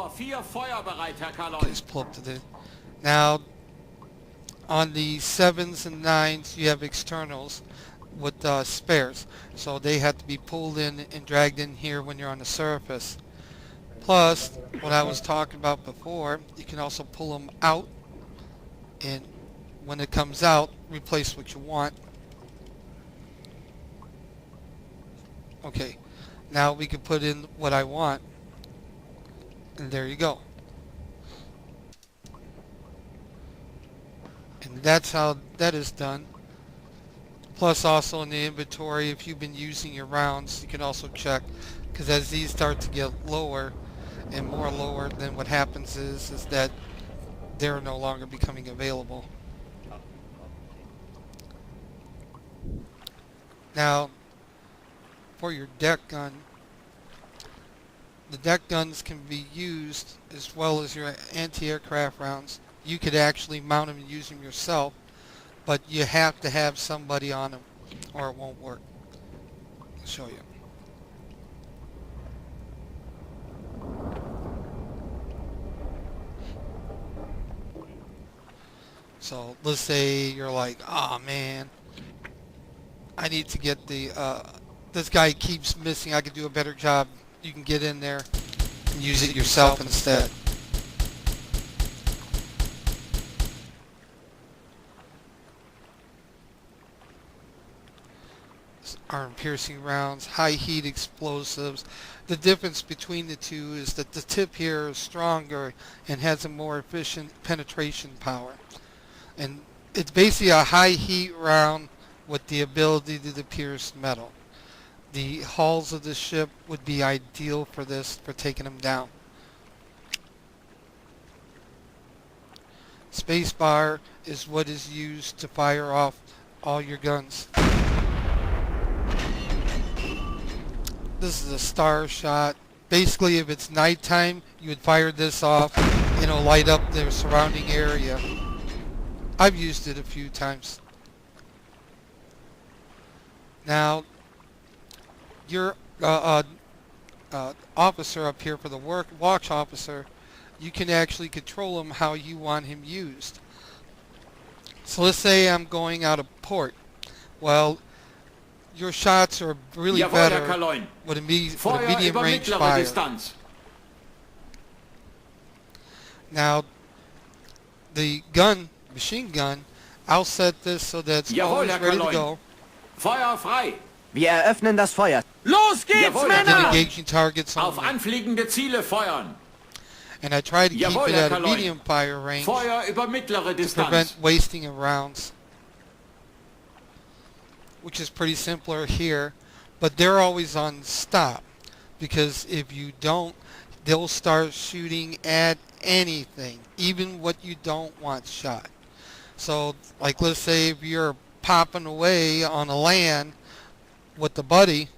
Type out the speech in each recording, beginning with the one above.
Motor 4 feuerbereit, Herr Kalon. Okay, let's pull up to the... Now, on the 7s and 9s, you have externals with spares. So they have to be pulled in and dragged in here when you're on the surface. Plus, what I was talking about before, you can also pull them out, and when it comes out, replace what you want. Okay, now we can put in what I want, and there you go. And that's how that is done. Plus also in the inventory, if you've been using your rounds, you can also check, because as these start to get lower and more lower, then what happens is that they're no longer becoming available. Now, for your deck gun, the deck guns can be used as well as your anti-aircraft rounds. You could actually mount them and use them yourself, but you have to have somebody on them or it won't work. I'll show you. So let's say you're like, oh man, I need to get the, this guy keeps missing, I could do a better job. You can get in there and use it yourself instead. Arm-piercing rounds, high-heat explosives. The difference between the two is that the tip here is stronger and has a more efficient penetration power. And it's basically a high-heat round with the ability to pierce metal. The hulls of the ship would be ideal for this, for taking them down. Spacebar is what is used to fire off all your guns. This is a star shot. Basically, if it's nighttime, you would fire this off, you know, light up the surrounding area. I've used it a few times. Now, your officer up here for the watch officer, you can actually control him how you want him used. So let's say I'm going out of port. Well, your shots are really better with a medium range fire. Distanz. Now, the gun, machine gun, I'll set this so that it's always ready to go. Feuer frei. Wir eröffnen das Feuer. Los geht's, Männer! Engaging targets Auf only. anfliegende Ziele feuern. And I try to keep it at a medium fire range Feuer über mittlere to Distanz. prevent wasting of rounds, which is pretty simpler here, but they're always on stop, because if you don't, they'll start shooting at anything, even what you don't want shot. So, like, let's say if you're popping away on a land with the buddy,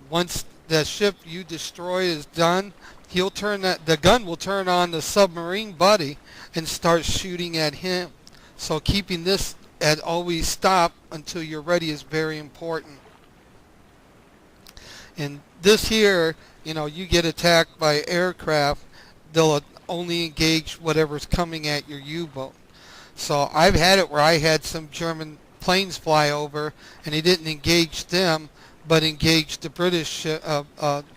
once the ship you destroy is done, he'll turn the gun will turn on the submarine buddy and start shooting at him. So keeping this at always stop until you're ready is very important. And this here, you know, you get attacked by aircraft, they'll only engage whatever's coming at your U-boat. So I've had it where I had some German planes fly over and he didn't engage them, but engaged the British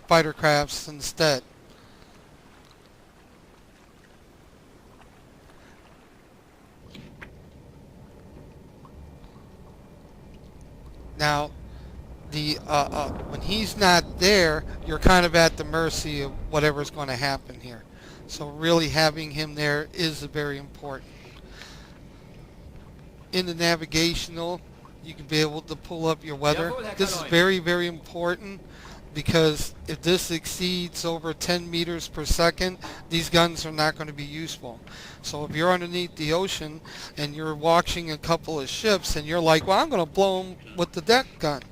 fighter crafts instead. Now, the when he's not there, you're kind of at the mercy of whatever's going to happen here. So really having him there is very important. In the navigational, you can be able to pull up your weather. This is very, very important, because if this exceeds over 10 meters per second, these guns are not going to be useful. So if you're underneath the ocean and you're watching a couple of ships and you're like, well, I'm going to blow them with the deck gun,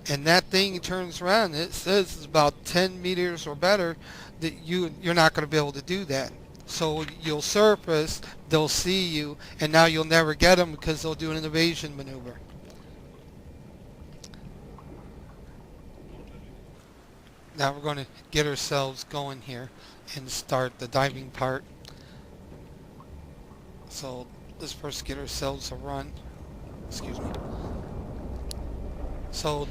and that thing turns around and it says it's about 10 meters or better, that you're not going to be able to do that. So you'll surface, they'll see you, and now you'll never get them because they'll do an evasion maneuver. Now we're going to get ourselves going here and start the diving part. So let's first get ourselves a run. Excuse me. So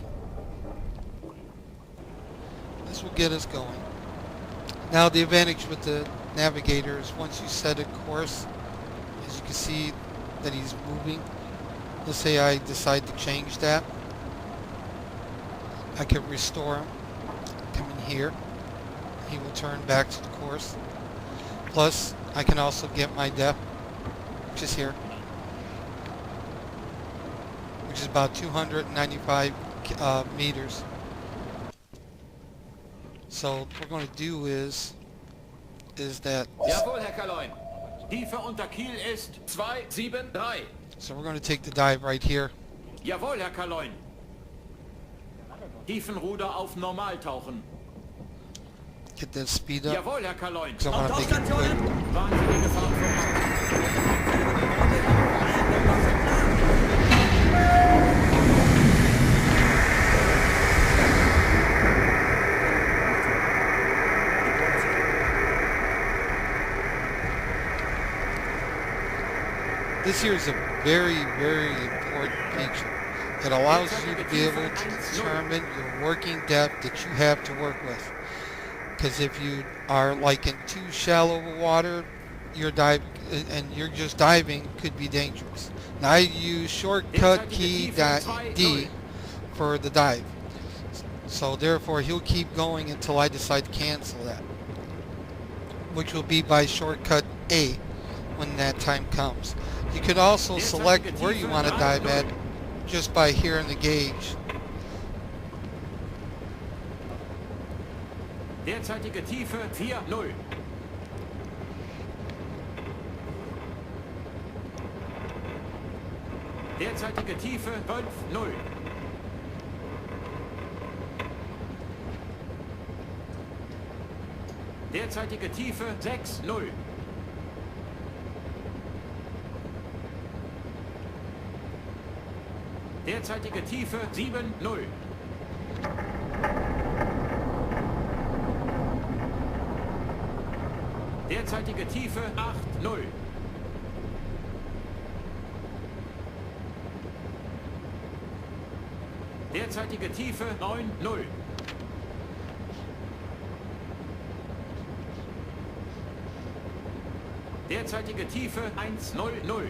this will get us going. Now the advantage with the navigator is once you set a course, as you can see that he's moving. Let's say I decide to change that. I can restore him. Come in here. He will turn back to the course. Plus, I can also get my depth, which is here, which is about 295 meters. So what we're going to do is that. Jawohl, Herr Kaloin. Tiefe unter Kiel ist 273. So we're going to take the dive right here. Jawohl, Herr Kaloin. Tiefenruder auf Normal tauchen. Get that speed up. Jawohl, Herr Kaloin. So I want to make it quick. Wahnsinnige Fahrt voraus. This here is a very, very important feature. It allows you to be able to determine your working depth that you have to work with. Because if you are like in too shallow water, your dive and you're just diving could be dangerous. Now I use shortcut key D for the dive. So therefore he'll keep going until I decide to cancel that, which will be by shortcut A when that time comes. You could also select where you want to dive at just by hearing the gauge. Derzeitige Tiefe 4,0. Derzeitige Tiefe 5,0. Derzeitige Tiefe 6,0. Derzeitige Tiefe 7,0. Derzeitige Tiefe 8,0. Derzeitige Tiefe 9,0. Derzeitige Tiefe 1,00.